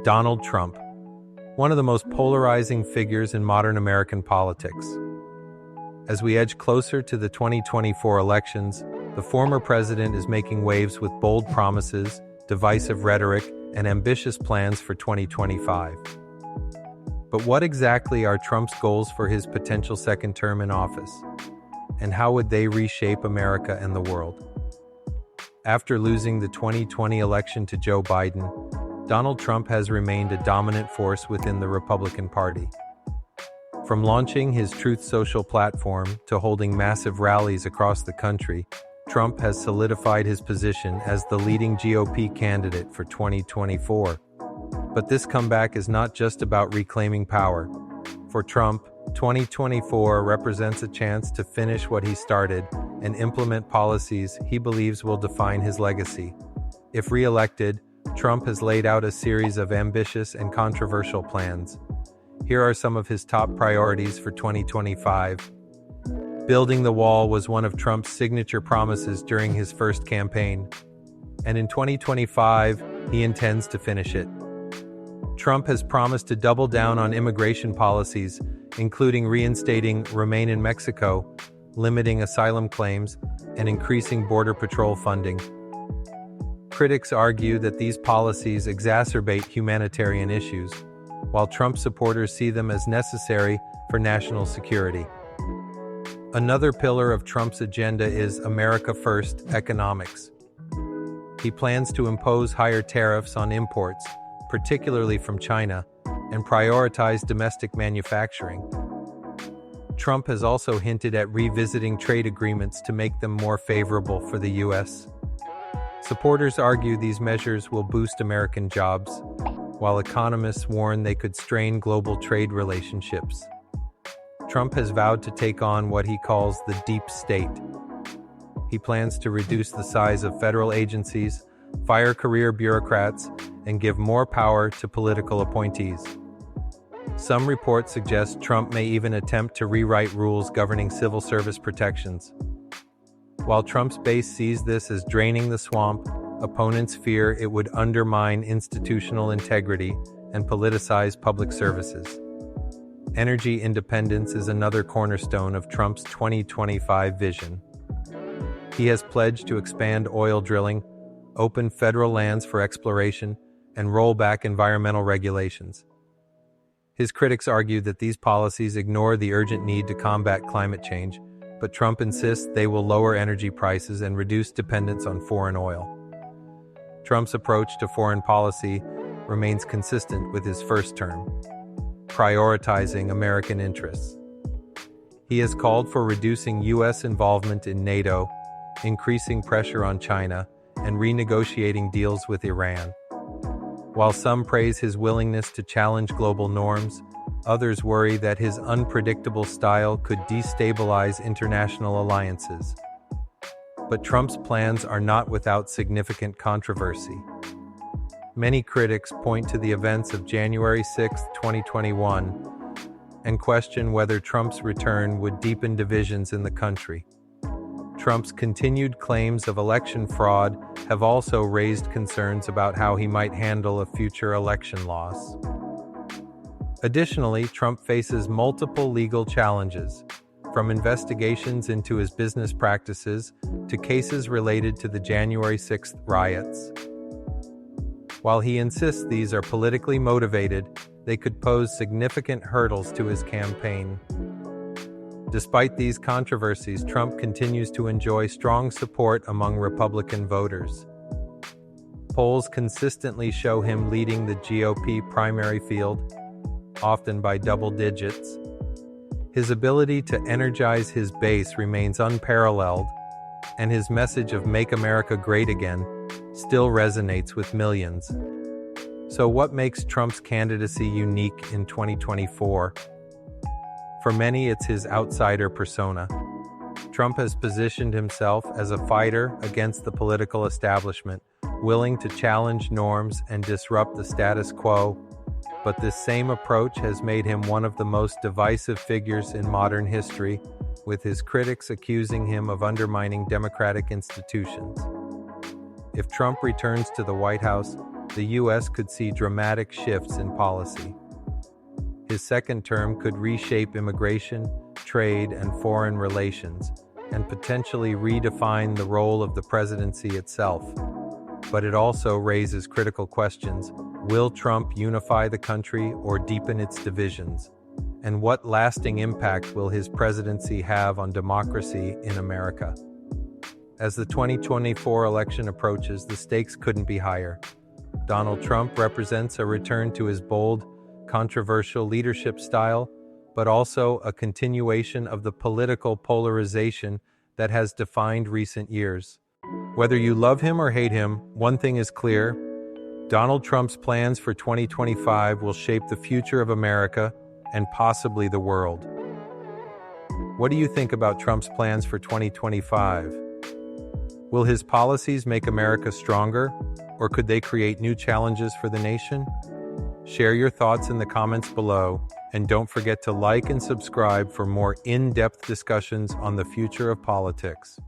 Donald Trump, one of the most polarizing figures in modern American politics. As we edge closer to the 2024 elections, the former president is making waves with bold promises, divisive rhetoric, and ambitious plans for 2025. But what exactly are Trump's goals for his potential second term in office? And how would they reshape America and the world? After losing the 2020 election to Joe Biden, Donald Trump has remained a dominant force within the Republican Party. From launching his Truth Social platform to holding massive rallies across the country, Trump has solidified his position as the leading GOP candidate for 2024. But this comeback is not just about reclaiming power. For Trump, 2024 represents a chance to finish what he started and implement policies he believes will define his legacy. If re-elected, Trump has laid out a series of ambitious and controversial plans. Here are some of his top priorities for 2025. Building the wall was one of Trump's signature promises during his first campaign, and in 2025, he intends to finish it. Trump has promised to double down on immigration policies, including reinstating Remain in Mexico, limiting asylum claims, and increasing Border Patrol funding. Critics argue that these policies exacerbate humanitarian issues, while Trump supporters see them as necessary for national security. Another pillar of Trump's agenda is America First economics. He plans to impose higher tariffs on imports, particularly from China, and prioritize domestic manufacturing. Trump has also hinted at revisiting trade agreements to make them more favorable for the U.S. Supporters argue these measures will boost American jobs, while economists warn they could strain global trade relationships. Trump has vowed to take on what he calls the deep state. He plans to reduce the size of federal agencies, fire career bureaucrats, and give more power to political appointees. Some reports suggest Trump may even attempt to rewrite rules governing civil service protections. While Trump's base sees this as draining the swamp, opponents fear it would undermine institutional integrity and politicize public services. Energy independence is another cornerstone of Trump's 2025 vision. He has pledged to expand oil drilling, open federal lands for exploration, and roll back environmental regulations. His critics argue that these policies ignore the urgent need to combat climate change, but Trump insists they will lower energy prices and reduce dependence on foreign oil. Trump's approach to foreign policy remains consistent with his first term, prioritizing American interests. He has called for reducing U.S. involvement in NATO, increasing pressure on China, and renegotiating deals with Iran. While some praise his willingness to challenge global norms, others worry that his unpredictable style could destabilize international alliances. But Trump's plans are not without significant controversy. Many critics point to the events of January 6, 2021, and question whether Trump's return would deepen divisions in the country. Trump's continued claims of election fraud have also raised concerns about how he might handle a future election loss. Additionally, Trump faces multiple legal challenges, from investigations into his business practices to cases related to the January 6th riots. While he insists these are politically motivated, they could pose significant hurdles to his campaign. Despite these controversies, Trump continues to enjoy strong support among Republican voters. Polls consistently show him leading the GOP primary field, often by double digits. His ability to energize his base remains unparalleled, and his message of "Make America Great Again" still resonates with millions. So what makes Trump's candidacy unique in 2024? For many, it's his outsider persona. Trump has positioned himself as a fighter against the political establishment, willing to challenge norms and disrupt the status quo. But this same approach has made him one of the most divisive figures in modern history, with his critics accusing him of undermining democratic institutions. If Trump returns to the White House, the U.S. could see dramatic shifts in policy. His second term could reshape immigration, trade, and foreign relations, and potentially redefine the role of the presidency itself. But it also raises critical questions. Will Trump unify the country or deepen its divisions? And what lasting impact will his presidency have on democracy in America? As the 2024 election approaches, the stakes couldn't be higher. Donald Trump represents a return to his bold, controversial leadership style, but also a continuation of the political polarization that has defined recent years. Whether you love him or hate him, one thing is clear: Donald Trump's plans for 2025 will shape the future of America and possibly the world. What do you think about Trump's plans for 2025? Will his policies make America stronger, or could they create new challenges for the nation? Share your thoughts in the comments below, and don't forget to like and subscribe for more in-depth discussions on the future of politics.